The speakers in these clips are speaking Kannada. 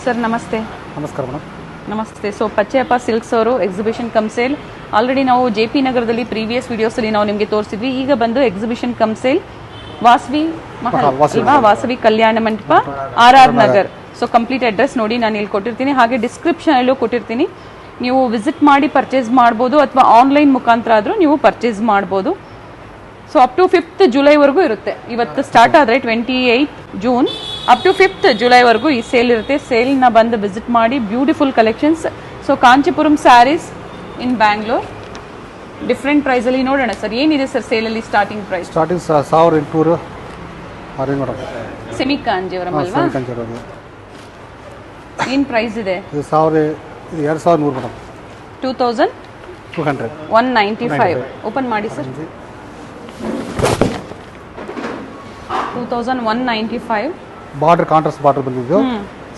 ಸರ್ ನಮಸ್ತೆ. ನಮಸ್ಕಾರ ಮೇಡಮ್. ನಮಸ್ತೆ. ಸೊ ಪಚ್ಚೆಯಪ್ಪ ಸಿಲ್ಕ್ಸ್ ಅವರು ಎಕ್ಸಿಬಿಷನ್ ಕಮ್ ಸೇಲ್ ಆಲ್ರೆಡಿ ನಾವು JP ನಗರದಲ್ಲಿ ಪ್ರೀವಿಯಸ್ ವಿಡಿಯೋಸಲ್ಲಿ ನಾವು ನಿಮಗೆ ತೋರಿಸಿದ್ವಿ. ಈಗ ಬಂದು exhibition come sale Vasavi Mahal ಅಲ್ವಾ, Vasavi Kalyana Mantapa RR Nagar. So complete address ನೋಡಿ ನಾನು ಇಲ್ಲಿ ಕೊಟ್ಟಿರ್ತೀನಿ, ಹಾಗೆ ಡಿಸ್ಕ್ರಿಪ್ಷನಲ್ಲೂ ಕೊಟ್ಟಿರ್ತೀನಿ. ನೀವು ವಿಸಿಟ್ ಮಾಡಿ ಪರ್ಚೇಸ್ ಮಾಡ್ಬೋದು ಅಥವಾ ಆನ್ಲೈನ್ ಮುಖಾಂತರ ಆದರೂ ನೀವು ಪರ್ಚೇಸ್ ಮಾಡ್ಬೋದು. ಸೊ ಅಪ್ ಟು 5th ಜುಲೈವರೆಗೂ ಇರುತ್ತೆ. ಇವತ್ತು ಸ್ಟಾರ್ಟ್ ಆದರೆ 28 ಜೂನ್ ಅಪ್ ಟು 5th ಜುಲೈವರೆಗೂ ಈ ಸೇಲ್ ಇರುತ್ತೆ. ಸೇಲ್ನ ಬಂದು ವಿಸಿಟ್ ಮಾಡಿ. Beautiful collections. So Kanchipuram saris in Bangalore different ಪ್ರೈಸಲ್ಲಿ ನೋಡೋಣ ಸರ್. ಏನಿದೆ ಸರ್ ಸೇಲಲ್ಲಿ starting price? Starting 1800 madam. Semi Kanjeevaram ಅಲ್ವಾ? ಏನು ಪ್ರೈಸ್ ಇದೆ? ಇದು 2100 ಮೇಡಮ್. 2295 ಓಪನ್ ಮಾಡಿ ಸರ್. 2195 ಬಾರ್ಡರ್ ಕಾಂಟ್ರಾಸ್ಟ್ ಬಾರ್ಡರ್ ಬಂದಿದ್ದು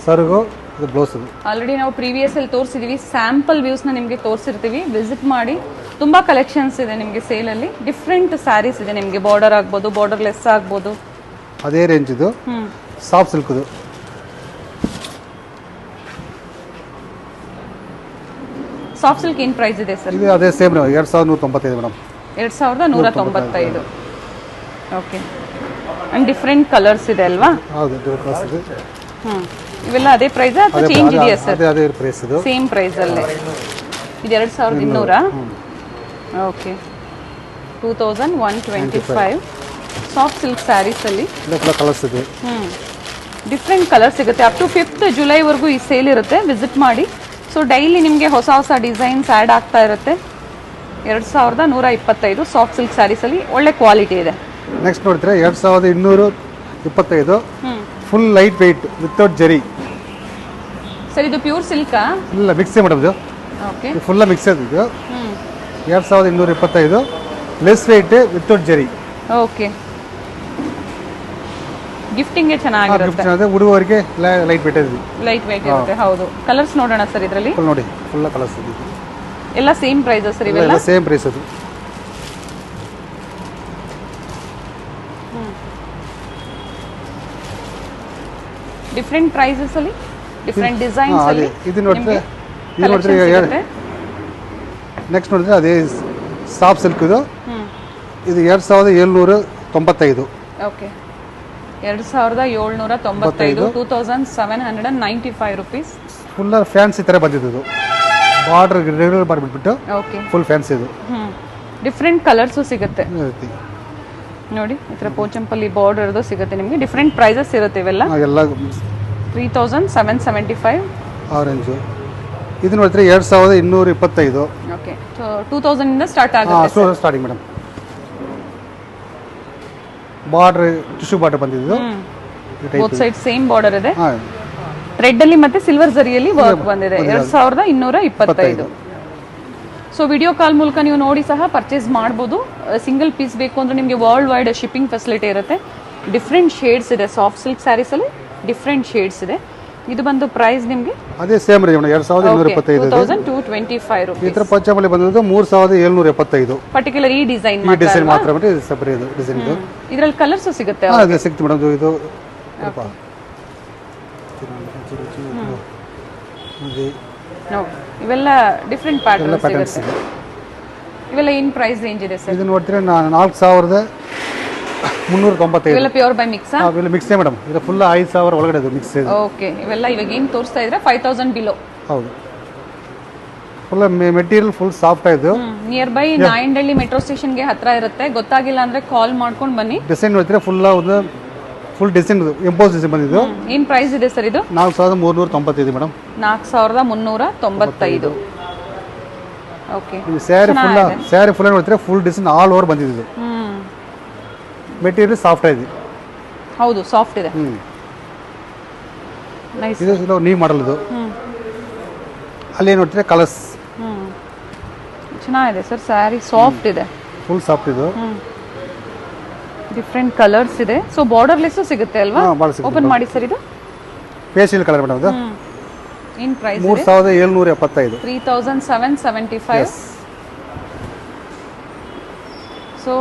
ಸರ್ಗು ಇದು ಬ್ಲೌಸ್. ಆಲ್ರೆಡಿ ನಾವು ಪ್ರೀವಿಯಸ್ ಅಲ್ಲಿ ತೋರಿಸಿದೀವಿ, ಸ್ಯಾಂಪಲ್ ವ್ಯೂಸ್ ನ ನಿಮಗೆ ತೋರಿಸಿರ್ತೀವಿ. ವಿಸಿಟ್ ಮಾಡಿ. ತುಂಬಾ ಕಲೆಕ್ಷನ್ಸ್ ಇದೆ ನಿಮಗೆ ಸೇಲಲ್ಲಿ. ಡಿಫ್ರೆಂಟ್ ಸ್ಯಾರೀಸ್ ಇದೆ ನಿಮಗೆ. ಬಾರ್ಡರ್ ಆಗ್ಬೋದು, ಬಾರ್ಡರ್ ಲೆಸ್ ಆಗ್ಬೋದು. ಅದೇ ರೇಂಜ್ ಇದು. ಸಾಫ್ಟ್ ಸಿಲ್ಕ್ ಇದು. ಸಾಫ್ಟ್ ಸಿಲ್ಕ್ ಏನು ಪ್ರೈಸ್ ಇದೆ ಸರ್? ಇದು ಅದೇ same 2195 madam. 2195. Okay. And different colours ಇದೆ ಅಲ್ವಾ? ಹೌದು, ಕಲರ್ಸ್ ಇದೆ. ಇವೆಲ್ಲ ಅದೇ ಪ್ರೈಸ್ ಅಥವಾ ಚೇಂಜ್ ಇದೆಯಾ ಸರ್? ಅದೇ ಪ್ರೈಸ್ ಇದು. ಸೇಮ್ ಪ್ರೈಸ್ ಅಲ್ಲೇ. ಇದು 2200. ಓಕೆ. 2125 ಸಾಫ್ಟ್ ಸಿಲ್ಕ್ ಸ್ಯಾರೀಸ್ ಅಲ್ಲಿ ಕಲರ್ಸ್ ಇದೆ. ಡಿಫ್ರೆಂಟ್ ಕಲರ್ ಸಿಗುತ್ತೆ. ಅಪ್ ಟು 5th ಜುಲೈವರೆಗೂ ಈ ಸೇಲ್ ಇರುತ್ತೆ. ವಿಸಿಟ್ ಮಾಡಿ. ಸೊ ಡೈಲಿ ನಿಮಗೆ ಹೊಸ ಹೊಸ ಡಿಸೈನ್ಸ್ ಆ್ಯಡ್ ಆಗ್ತಾ ಇರುತ್ತೆ. 2125 ಸಾಫ್ಟ್ ಸಿಲ್ಕ್ ಸ್ಯಾರೀಸ್ ಅಲ್ಲಿ ಒಳ್ಳೆ ಕ್ವಾಲಿಟಿ ಇದೆ. ನೆಕ್ಸ್ಟ್ ನೋಡಿದ್ರೆ 2225 ಫುಲ್ ಲೈಟ್ ವೆಯ್ಟ್ ವಿತೌಟ್ ಜರಿ. ಸರ್ ಇದು ಪ್ಯೂರ್ ಸಿಲ್ಕಾ? ಇಲ್ಲ, ಮಿಕ್ಸೇ ಮೇಡಮ್ ಇದು. ಓಕೆ. ಫುಲ್ಲ ಮಿಕ್ಸ್ ಇದು. 2225 ಲೆಸ್ ವೆಯ್ಟ್ ವಿತೌಟ್ ಜರಿ. ಓಕೆ. ಗಿಫ್ಟಿಂಗ್ಗೆ ಚೆನ್ನಾಗಿರುತ್ತೆ. ಹುಡುಗರಿಗೆ ಲೈಟ್ ವೆಯ್ಟ್ ಇದೆ. ಲೈಟ್ ವೆಯ್ಟ್ ಇರುತ್ತೆ. ಹೌದು. ಕಲರ್ಸ್ ನೋಡೋಣ ಸರ್ ಇದರಲ್ಲಿ. ನೋಡಿ, ಫುಲ್ಲ ಕಲರ್ಸ್ ಇದೆ. ಎಲ್ಲ ಸೇಮ್ ಪ್ರೈಸ್ ಸರ್ ಇವೆಲ್ಲ? ಸೇಮ್ ಪ್ರೈಸ್ ಅದು. ಡಿಫ್ರೆಂಟ್ ಪ್ರೈಸಸ್ ಅಲ್ಲಿ ಡಿಫ್ರೆಂಟ್ ಡಿಸೈನ್ಸ್ ಅಲ್ಲಿ. ಇದು ನೋಡಿದ್ರೆ ನೆಕ್ಸ್ಟ್ ನೋಡಿದ್ರೆ ಅದೇ ಸಾಫ್ಟ್ ಸಿಲ್ಕ್ ಇದು. ಇದು 2795. ಓಕೆ. 2795 2795 ರುಪೀಸ್. ಫುಲ್ ಫ್ಯಾನ್ಸಿ ತರ ಬಂದಿದ್ದು. ಬಾರ್ಡರ್ ರೆಗ್ಯುಲರ್ ಮಾಡಿಬಿಟ್ಟು ಓಕೆ. ಫುಲ್ ಫ್ಯಾನ್ಸಿ ಇದು. ಡಿಫ್ರೆಂಟ್ ಕಲರ್ಸು ಸಿಗುತ್ತೆ ನೋಡಿ. ಈ ಥರ ಪೋಚಂಪಲ್ಲಿ ಬಾರ್ಡರ್ದು ಸಿಗುತ್ತೆ ನಿಮಗೆ. ಡಿಫ್ರೆಂಟ್ ಪ್ರೈಸಸ್ ಇರುತ್ತೆ ಇವೆಲ್ಲ. ಎಲ್ಲ 3775 ಆರೆಂಜು. ಇದು ನೋಡಿದ್ರೆ 2225. ಓಕೆ. ಸೊ 2000 ಇಂದ ಸ್ಟಾರ್ಟ್ ಆಗುತ್ತೆ. Starting madam. Border tissue border ಬಂದಿದ್ದು. ಬೋತ್ ಸೈಡ್ ಸೇಮ್ ಬಾರ್ಡರ್ ಇದೆ. ರೆಡ್ ಅಲ್ಲಿ ಮತ್ತೆ ಸಿಲ್ವರ್ ಜರಿಯಲ್ಲಿ ವರ್ಕ್ ಬಂದಿದೆ. 2225. ಸೊ ವಿಡಿಯೋ ಕಾಲ್ ಮೂಲಕ ನೀವು ನೋಡಿ ಸಹ ಪರ್ಚೇಸ್ ಮಾಡ್ಬೋದು. ಸಿಂಗಲ್ ಪೀಸ್ ಬೇಕು ಅಂದ್ರೆ ನಿಮಗೆ ವರ್ಲ್ಡ್ ವೈಡ್ ಶಿಪ್ಪಿಂಗ್ ಫೆಸಿಲಿಟಿ ಇರುತ್ತೆ. ಡಿಫ್ರೆಂಟ್ ಶೇಡ್ಸ್ ಇದೆ ಸಾಫ್ಟ್ ಸಿಲ್ಕ್ ಸ್ಯಾರೀಸ್ ಅಲ್ಲಿ. ಡಿಫ್ರೆಂಟ್ ಶೇಡ್ಸ್ ಇದೆ. ಇದು ಬಂದು ಪ್ರೈಸ್ ನಿಮಗೆ ಅದೇ ಸೇಮ್ ರೇಂಜ್ 2225. 2225 ರೂಪಾಯಿ. ಈ ತರ ಪಂಚಮಲ್ಲಿ ಬಂದಿದ್ದು 3775. ಪರ್ಟಿಕ್ಯುಲರ್ ಈ ಡಿಸೈನ್ ಮಾತ್ರ ಸೆಪರೇಟ್ ಡಿಸೈನ್ ಇದು. ಇದರಲ್ಲಿ ಕಲರ್ಸ್ ಸಿಗುತ್ತೆ. ಅದೇ ಸಿಕ್ತು ಮೇಡಮ್. ಇದು ಇವೆಲ್ಲ ಡಿಫ್ರೆಂಟ್ ಪ್ಯಾಟರ್ನ್ಸ್ ಸಿಗುತ್ತೆ. ಇವೆಲ್ಲ ಏನು ಪ್ರೈಸ್ ರೇಂಜ್ ಇದೆ ಸರ್? ಇದು ನೋಡ್ತೀರಾ 4395. ಇವೆಲ್ಲ ಪ್ಯೂರ್ ಬೈ ಮಿಕ್ಸ್? ಇವೆಲ್ಲ ಮಿಕ್ಸೇ ಮೇಡಮ್. ಇದು ಫುಲ್ 5000 ಒಳಗಡೆ ಇದು ಮಿಕ್ಸ್ ಇದೆ. ಓಕೆ. ಇವೆಲ್ಲ ಇವಾಗ ಏನು ತೋರಿಸ್ತಾ ಇದ್ರೆ 5000 ಬಿಲೋ. ಹೌದು. ಫುಲ್ ಮೆಟೀರಿಯಲ್ ಫುಲ್ ಸಾಫ್ಟ್ ಆಯ್ತು. ನಿಯರ್ ಬೈ ನಾಯಂಡಹಳ್ಳಿ ಮೆಟ್ರೋ ಸ್ಟೇಷನ್ಗೆ ಹತ್ರ ಇರುತ್ತೆ. ಗೊತ್ತಾಗಿಲ್ಲ ಅಂದ್ರೆ ಕಾಲ್ ಮಾಡ್ಕೊಂಡು ಬನ್ನಿ. ಡಿಸೈನ್ ನೋಡ್ತೀರಾ ಫುಲ್ ಡಿಸೈನ್ ಎಂಪೋಸ್ ಡಿಸೈನ್ ಬಂದಿದ್ದು. ಏನು ಪ್ರೈಸ್ ಇದೆ ಸರ್ ಇದು? 4395 ಮೇಡಮ್. 4395. ಓಕೆ. ಸ್ಯಾರಿ ಫುಲ್ ನೋಡ್ತೀರಾ ಫುಲ್ ಡಿಸೈನ್ ಆಲ್ ಓವರ್ ಬಂದಿದ್ದು. ಮೆಟೀರಿಯಲ್ ಸಾಫ್ಟ್ ಆಗಿದೆ. ಹೌದು, ಸಾಫ್ಟ್ ಇದೆ. ನೈಸ್. ಇದು ನ್ಯೂ ಮಾಡೆಲ್ ಇದು. ಅಲ್ಲಿ ನೋಡ್ತೀರಾ ಕಲರ್ಸ್ ಚೆನ್ನಾಗಿದೆ ಸರ್. ಸ್ಯಾರಿ ಸಾಫ್ಟ್ ಇದೆ. ಫುಲ್ ಸಾಫ್ಟ್ ಇದು. ಡಿಫ್ರೆಂಟ್ ಕಲರ್ಸ್ ಇದೆ. ಸೊ ಬಾರ್ಡರ್ ಲೆಸ್ ಸಿಗುತ್ತೆ ಅಲ್ವಾ? ಓಪನ್ ಮಾಡಿ ಸರ್. ಇದು ಪೇಸ್ಟಲ್ ಕಲರ್ ಮೇಡಮ್. ಇದು ಏನು ಪ್ರೈಸ್? 3775. 3775. ಸೊ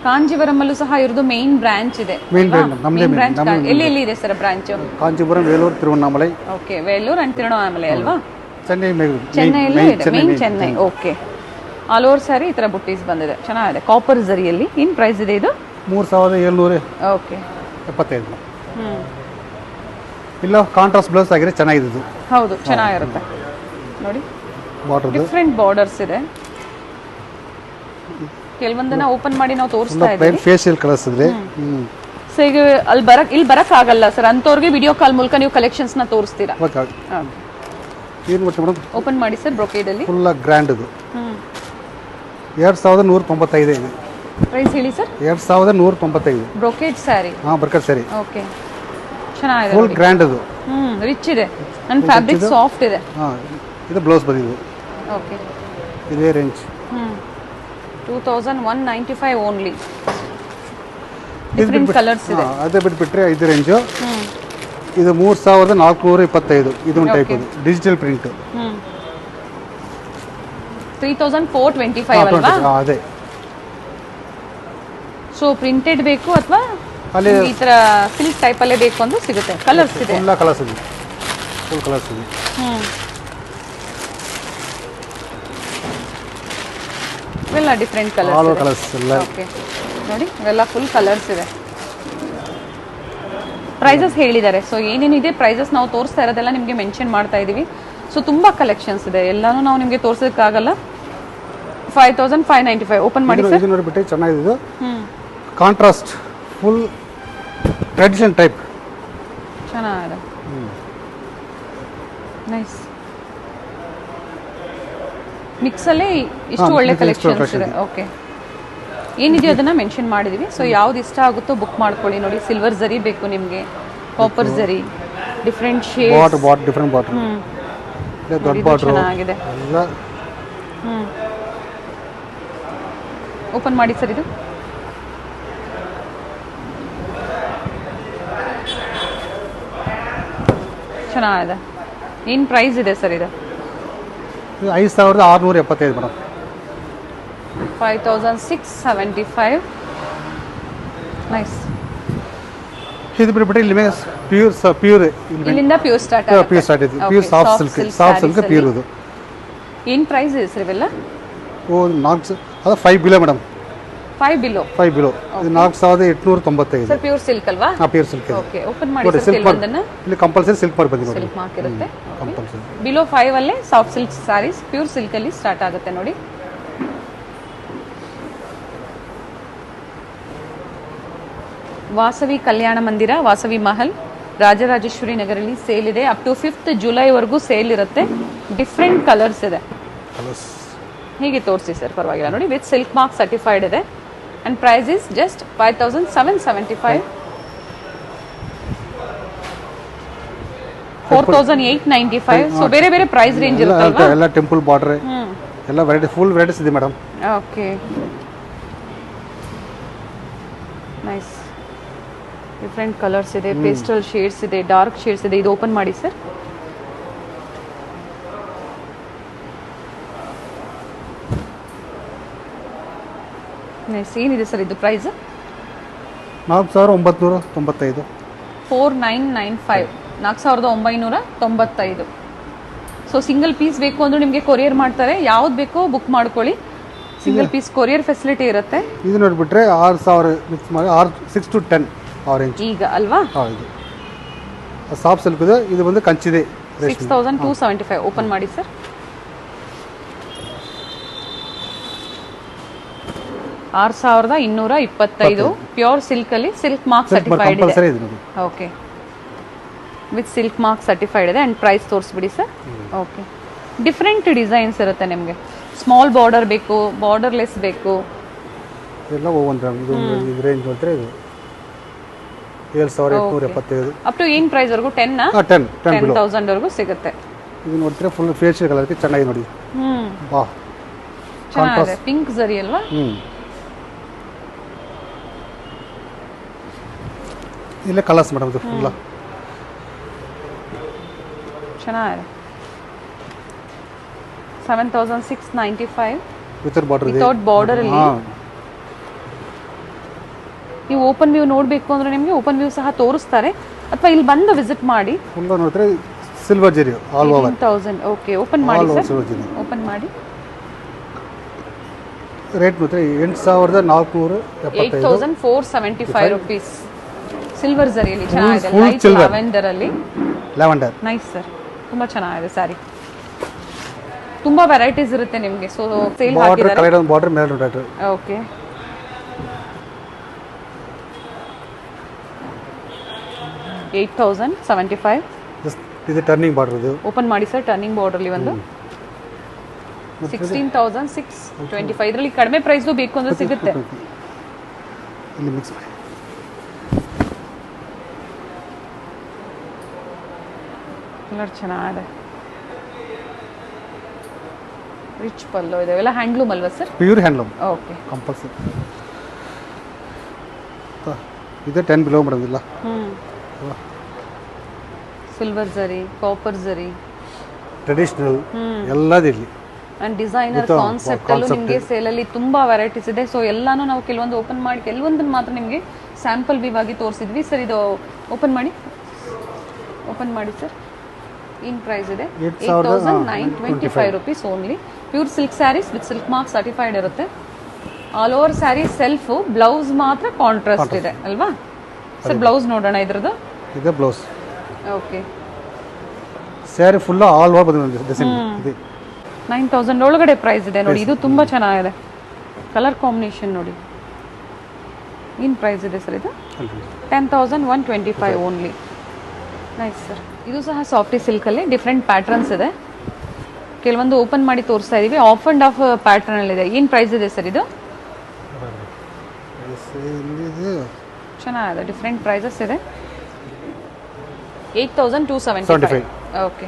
ಕಾಂಜೀವರಮಲ್ಲೂ ಸಹ ಇರೋದು ಮೇನ್ ಬ್ರಾಂಚ್ ಇದೆ. ಮೇನ್ ಬ್ರಾಂಚ್ ನಮ್ಮದೇ ಬ್ರಾಂಚ್ ಎಲ್ಲಿ ಇದೆ sir branch? Kanchipuram, Velur, Tiruvannamalai. Okay, Velur and Tiruvannamalai ಅಲ್ವಾ? ಚೆನ್ನೈಯಲ್ಲೂ ಇದೆ, main Chennai. Okay, all over sari ಈ ತರ ಬುಟ್ಟೀಸ್ ಬಂದಿದೆ, ಚೆನ್ನಾಗಿದೆ. ಕಾಪರ್ ಜರಿಯಲ್ಲಿ. ಏನು ಪ್ರೈಸ್ ಇದೆ ಇದು? 3775. ಓಕೆ, ಇಲ್ಲ ಕಾಂಟ್ರಾಸ್ಟ್ ಬ್ಲೌಸ್ ಆಗಿದೆ, ಚೆನ್ನಾಗಿದೆ ಇದು. ಹೌದು, ಚೆನ್ನಾಗಿರುತ್ತೆ ನೋಡಿ. ಬಾರ್ಡರ್ ಡಿಫ್ರೆಂಟ್ ಬಾರ್ಡರ್ಸ್ ಇದೆ. ಕೆಲವೊಂದನ್ನ ಓಪನ್ ಮಾಡಿ ನಾವು ತೋರಿಸ್ತಾ ಇದ್ದೀವಿ. ಫೇಶಿಯಲ್ ಕಲರ್ಸ್ ಇದೆ. ಸೊ ಈಗ ಇಲ್ಲಿ ಬರಕ್ ಆಗಲ್ಲ ಸರ್, ಅಂತವ್ರಿಗೆ ವಿಡಿಯೋ ಕಾಲ್ ಮೂಲಕ ನೀವು ಕಲೆಕ್ಷನ್ಸ್ ನ ತೋರಿಸ್ತೀರಾ? ಏನು ಮತ್ತೆ ಮೇಡಮ್? ಓಪನ್ ಮಾಡಿ ಸರ್. ಬ್ರೊಕೇಡ್ ಅಲ್ಲಿ ಫುಲ್ ಗ್ರ್ಯಾಂಡ್ ಇದು. 2195 ಇದೆ. ಪ್ರೈಸ್ ಹೇಳಿ sir. 2195 brocade sari. Brocade sari. Okay, ಚೆನ್ನಾಗಿದೆ. ಫುಲ್ ಗ್ರ್ಯಾಂಡ್ ಇದು. ರಿಚ್ ಇದೆ ಅಂಡ್ ಫ್ಯಾಬ್ರಿಕ್ ಸಾಫ್ಟ್ ಇದೆ. ಇದು ಬ್ಲೌಸ್ ಬಂದಿದೆ. ಓಕೆ, ಇದೇ ರೇಂಜ್ 2195 ಓನ್ಲಿ. ಡಿಫರೆಂಟ್ ಕಲರ್ಸ್ ಇದೆ. ಅದೇ ಬಿಟ್ಬಿಟ್ರೆ ಇದು ರೇಂಜು. ಇದು 3425. ಇದೊಂದು ಟೈಪ್ ಇದು ಡಿಜಿಟಲ್ ಪ್ರಿಂಟ್. 3425 ಅಲ್ವಾ? ಅದೇ. ಸೊ ಪ್ರಿಂಟೆಡ್ ಬೇಕು ಅಥವಾ ಈ ತರ ಸಿಲ್ಕ್ ಟೈಪ್ ಅಲ್ಲೇ ಬೇಕು ಅಂದ್ರೆ ಸಿಗುತ್ತೆ. ಕಲರ್ಸ್ ಇದೆ, ಎಲ್ಲ ಕಲರ್ಸ್ ಇದೆ, ಫುಲ್ ಕಲರ್ಸ್ ಇದೆ. ಇವೆಲ್ಲ ಡಿಫರೆಂಟ್ ಕಲರ್ಸ್ ಎಲ್ಲ. ಓಕೆ, ನೋಡಿ ಇವೆಲ್ಲ ಫುಲ್ ಕಲರ್ಸ್ ಇದೆ. ಪ್ರೈಸಸ್ ಹೇಳಿದ್ದಾರೆ. ಸೊ ಏನೇನಿದೆ ಪ್ರೈಸಸ್ ನಾವು ತೋರಿಸ್ತಾ ಇರೋದೆಲ್ಲ ನಿಮಗೆ ಮೆನ್ಷನ್ ಮಾಡ್ತಾ ಇದೀವಿ. ಸೊ ತುಂಬಾ ಕಲೆಕ್ಷನ್ಸ್ ಇದೆ, ಎಲ್ಲಾನು ನಾವು ನಿಮಗೆ ತೋರಿಸೋದಕ್ಕಾಗಲ್ಲ. 5595 ಓಪನ್ ಮಾಡಿ ಸರ್. ಇದು ನೋಡಿಬಿಟ್ಟು ಚೆನ್ನಾಗಿದೆ ಇದು. Contrast full traditional type. ಚೆನ್ನಾಗಿದೆ, ನೈಸ್. ಮಿಕ್ಸ್ ಅಲ್ಲೇ ಇಷ್ಟು ಒಳ್ಳೆ ಕಲೆಕ್ಷನ್ಸ್ ಇದೆ. ಓಕೆ, ಏನಿದೆಯೋ ಅದನ್ನ ಮೆನ್ಷನ್ ಮಾಡಿದೀವಿ. ಸೊ ಯಾವ್ದು ಇಷ್ಟ ಆಗುತ್ತೋ ಬುಕ್ ಮಾಡ್ಕೊಳ್ಳಿ. ನೋಡಿ, ಸಿಲ್ವರ್ ಜರಿ ಬೇಕು ನಿಮಗೆ, ಕಾಪರ್ ಜರಿ, ಡಿಫರೆಂಟ್ ಶೇಡ್ಸ್, ಡಿಫರೆಂಟ್ ಬಾರ್ಡರ್, ದೊಡ್ಡ ಬಾರ್ಡರ್ ಚೆನ್ನಾಗಿದೆ ಎಲ್ಲ. ಓಪನ್ ಮಾಡಿ ಸರ್. ಇದು ಚೆನ್ನಾಗಿದೆ. ಏನು ಪ್ರೈಸ್ ಇದೆ ಸರ್ ಇದು? 5675 ಮೇಡಮ್. 5675. ನೈಸ್. ಇದು ಬಿಟ್ಬಿಟ್ಟು ಇಲ್ಲಿ ಪ್ಯೂರ್ ಇಲ್ಲಿಂದ ಪ್ಯೂರ್ ಸ್ಟಾರ್ಟ್ ಇದೆ. ಪ್ಯೂರ್ ಸಾಫ್ಟ್ ಸಿಲ್ಕ್ ಪ್ಯೂರ್ ಇದು. ಏನು ಪ್ರೈಸ್ ಇದೆ ಸರ್ ಇವೆಲ್ಲ? ಅದು 5 ಬಿಲೋ ಮೇಡಮ್. 5 ಬಿಲೋ. ಇದು 4895. ಸರ್ ಪ್ಯೂರ್ ಸಿಲ್ಕ್ ಅಲ್ವಾ? Pure silk. ಓಕೆ, ಓಪನ್ ಮಾಡಿ ಸರ್. ಕೆಲವೊಂದನ್ನ ಇಲ್ಲಿ ಕಂಪಲ್ಸರಿ ಸಿಲ್ಕ್ ಮಾರ್ಕ್ ಬಂದಿದೆ. ಸಿಲ್ಕ್ ಮಾರ್ಕ್ ಇರುತ್ತೆ. ಕಂಪಲ್ಸರಿ. ಬಿಲೋ 5 ಅಲ್ಲೇ soft silk sarees pure silk ಅಲ್ಲಿ ಸ್ಟಾರ್ಟ್ ಆಗುತ್ತೆ ನೋಡಿ. ವಾಸವಿ ಕಲ್ಯಾಣ ಮಂದಿರ, ವಾಸವಿ ಮಹಲ್, ರಾಜರಾಜೇಶ್ವರಿ ನಗರಲ್ಲಿ ಸೇಲ್ ಇದೆ. ಅಪ್ ಟು 5th ಜುಲೈವರೆಗೂ ಸೇಲ್ ಇರುತ್ತೆ. ಡಿಫ್ರೆಂಟ್ ಕಲರ್ಸ್ ಇದೆ. ಹೀಗೆ ತೋರಿಸಿ ಸರ್, ಪರವಾಗಿಲ್ಲ. ನೋಡಿ, ವಿತ್ ಸಿಲ್ಕ್ ಮಾರ್ಕ್ ಸರ್ಟಿಫೈಡ್ ಇದೆ. And price is just 5775. 4895. So ಬೇರೆ ಬೇರೆ ಪ್ರೈಸ್ ರೇಂಜ್ ಇರುತ್ತಲ್ವಾ? ಎಲ್ಲ ಟೆಂಪಲ್ ಬಾರ್ಡರ್ ಎಲ್ಲ ವೆರೈಟಿ, ಫುಲ್ ವೆರೈಟೀಸ್ ಇದೆ madam. Okay, nice. Different colours ಇದೆ, ಪೇಸ್ಟಲ್ ಶೇಡ್ಸ್ ಇದೆ, ಡಾರ್ಕ್ ಶೇಡ್ಸ್ ಇದೆ. ಇದು ಓಪನ್ ಮಾಡಿ ಸರ್. ನೈಸ್. ಏನಿದೆ ಸರ್ ಇದು ಪ್ರೈಸ್? 4995. 4995. 4995. ಸೊ ಸಿಂಗಲ್ ಪೀಸ್ ಬೇಕು ಅಂದ್ರೆ ನಿಮಗೆ ಕೊರಿಯರ್ ಮಾಡ್ತಾರೆ. ಯಾವ್ದು ಬೇಕೋ ಬುಕ್ ಮಾಡ್ಕೊಳ್ಳಿ. ಸಿಂಗಲ್ ಪೀಸ್ ಕೊರಿಯರ್ ಫೆಸಿಲಿಟಿ ಇರುತ್ತೆ. ಇದು ನೋಡ್ಬಿಟ್ರೆ 6000 ಮಿಕ್ಸ್ ಮಾಡಿ 6 to 10 ಆರೆಂಜ್ ಈಗ ಅಲ್ವಾ? ಹೌದು, ಸಾಫ್ಟ್ ಸಿಲ್ಕ್ ಇದೆ. ಇದು ಬಂದು ಕಂಚಿದೆ. 6275. ಓಪನ್ ಮಾಡಿ ಸರ್. $6225. ಪ್ಯೂರ್ ಸಿಲ್ಕ್ ಅಲ್ಲಿ ಸಿಲ್ಕ್ ಮಾರ್ಕ್ ಸರ್ಟಿಫೈಡ್ ಇದೆ. Okay, with silk mark certified ಇದೆ. ಅಂಡ್ ಪ್ರೈಸ್ ತೋರಿಸ್ಬಿಡಿ ಸರ್. ಓಕೆ, ಡಿಫ್ರೆಂಟ್ ಡಿಸೈನ್ಸ್ ಇರುತ್ತೆ ನಿಮಗೆ. ಸ್ಮಾಲ್ ಬಾರ್ಡರ್ ಬೇಕು, ಬಾರ್ಡರ್ಲೆಸ್ ಬೇಕು, ಎಲ್ಲ ಇದು ರೇಂಜ್ ನೋಡ್ತಾರೆ. ಇದು 7875. ಅಪ್ ಟು ಏನು ಪ್ರೈಸ್ ವರೆಗೂ? 10,000 ವರೆಗೂ ಸಿಗುತ್ತೆ. ಇದು ನೋಡ್ತಾರೆ ಫುಲ್ ಫೇಶಿಯಲ್ ಕಲರ್ ಚೆನ್ನಾಗಿ ನೋಡಿ. ವಾ, ಚೆನ್ನಾಗಿದೆ. ಪಿಂಕ್ ಜರಿ ಅಲ್ವಾ? ಇಲ್ಲ ಕಲರ್ಸ್ ಮೇಡಮ್. ಇದು ಫುಲ್ ಚೆನ್ನಾಗಿದೆ. 7695 ವಿತೌಟ್ ಬಾರ್ಡರ್. ವಿತೌಟ್ ಬಾರ್ಡರ್ ಅಲ್ಲಿ ನೀವು ಓಪನ್ ವ್ಯೂ ನೋಡಬೇಕು ಅಂದರೆ ನಿಮಗೆ ಓಪನ್ ವ್ಯೂ ಸಹ ತೋರಿಸ್ತಾರೆ, ಅಥವಾ ಇಲ್ಲಿ ಬಂದು ವಿಸಿಟ್ ಮಾಡಿ. ಫುಲ್ ನೋಡಿದ್ರೆ ಸಿಲ್ವರ್ ಜರಿ ಆಲ್ ಓವರ್ 1000. ಓಕೆ, ಓಪನ್ ಮಾಡಿ ಸರ್, ಓಪನ್ ಮಾಡಿ. ರೇಟ್ ಮಾತ್ರ 8475 ರುಪೀಸ್. ಸಿಲ್ವರ್ ಜರಿಯಲ್ಲಿ ಚೆನ್ನಾಗಿದೆ, ಲೈಟ್ ಲ್ಯಾವೆಂಡರ್ ಅಲ್ಲಿ. ಲ್ಯಾವೆಂಡರ್ ನೈಸ್ ಸರ್, ತುಂಬಾ ಚೆನ್ನಾಗಿದೆ ಸ್ಯಾರಿ. ತುಂಬಾ ವೆರೈಟೀಸ್ ಇರುತ್ತೆ ನಿಮಗೆ. ಸೊ ಸೇಲ್ ಹಾಕಿದ್ದಾರೆ. ಬಾರ್ಡರ್ ಮೇಲೆ ನೋಡಿ. ಓಕೆ, $8,075. ಇದು ಟರ್ನಿಂಗ್ ಬಾರ್ಡರ್. ಇದು ಓಪನ್ ಮಾಡಿ ಸರ್, ಟರ್ನಿಂಗ್ ಬಾರ್ಡರ್ ಅಲ್ಲಿ ಒಂದು 16,625. ಇದರಲ್ಲಿ ಕಡಿಮೆ ಪ್ರೈಸ್ ಬೇಕು ಅಂದ್ರೆ ಸಿಗುತ್ತೆ. ಇಲ್ಲಿ ಮಿಕ್ಸ್ ಮಾಡಿ. ಕಲರ್ ಚೆನ್ನಾಗಿದೆ, ರಿಚ್ ಪಲ್ಲು ಇದೆ. ಇವೆಲ್ಲ ಹ್ಯಾಂಡ್ಲೂಮ್ ಅಲ್ವಾ sir? Pure handloom. Okay, compulsory. ಇದು 10 ಬಿಲೋ ಮಾಡೋದಿಲ್ಲ. ಸಿಲ್ವರ್ ಜರಿ, ಕಾಪರ್ ಜರಿ, ಟ್ರೆಡಿಷನಲ್ ಎಲ್ಲದಿರಲಿ. ಅಂಡ್ ಡಿಸೈನರ್ ಕಾನ್ಸೆಪ್ಟ್ ಅಲ್ಲೂ ನಿಮಗೆ ಸೇಲಲ್ಲಿ ತುಂಬಾ ವೆರೈಟೀಸ್ ಇದೆ. ಸೊ ಎಲ್ಲಾನು ನಾವು ಕೆಲವೊಂದು ಓಪನ್ ಮಾಡಿ ಕೆಲವೊಂದನ್ನು ಮಾತ್ರ ನಿಮಗೆ ಸ್ಯಾಂಪಲ್ ವ್ಯೂ ಆಗಿ ತೋರಿಸಿದ್ವಿ ಸರ್. ಇದು ಓಪನ್ ಮಾಡಿ, ಓಪನ್ ಮಾಡಿ ಸರ್. ಇನ್ ಪ್ರೈಸ್ ಇದೆ 8,925 rupees only. Pure silk saris with silk mark certified ಇರುತ್ತೆ. All over sari self, blouse ಮಾತ್ರ ಕಾಂಟ್ರಾಸ್ಟ್ ಇದೆ ಅಲ್ವಾ ಸರ್? ಬ್ಲೌಸ್ ನೋಡೋಣ ಇದ್ರದ್ದು. ಇದು blouse. Okay, sari full all over ಬಂದಿದೆ ಡಿಸೈನ್. ಇದು 9,000 ಒಳಗಡೆ ಪ್ರೈಸ್ ಇದೆ ನೋಡಿ. ಇದು ತುಂಬಾ ಚೆನ್ನಾಗಿದೆ, ಕಲರ್ ಕಾಂಬಿನೇಷನ್ ನೋಡಿ. ಏನು ಪ್ರೈಸ್ ಇದೆ ಸರ್ ಇದು? 10,125 ಓನ್ಲಿ. Nice sir. ಇದು ಸಹ ಸಾಫ್ಟಿ ಸಿಲ್ಕಲ್ಲಿ ಡಿಫ್ರೆಂಟ್ ಪ್ಯಾಟರ್ನ್ಸ್ ಇದೆ. ಕೆಲವೊಂದು ಓಪನ್ ಮಾಡಿ ತೋರಿಸ್ತಾ ಇದೀವಿ. ಆಫ್ ಅಂಡ್ ಆಫ್ ಪ್ಯಾಟರ್ನ್ ಅಲ್ಲಿ ಇದೆ. ಏನು ಪ್ರೈಸ್ ಇದೆ ಸರ್ ಇದು? ಚೆನ್ನಾಗಿದೆ, ಡಿಫ್ರೆಂಟ್ ಪ್ರೈಸಸ್ ಇದೆ. 8,275. ಓಕೆ,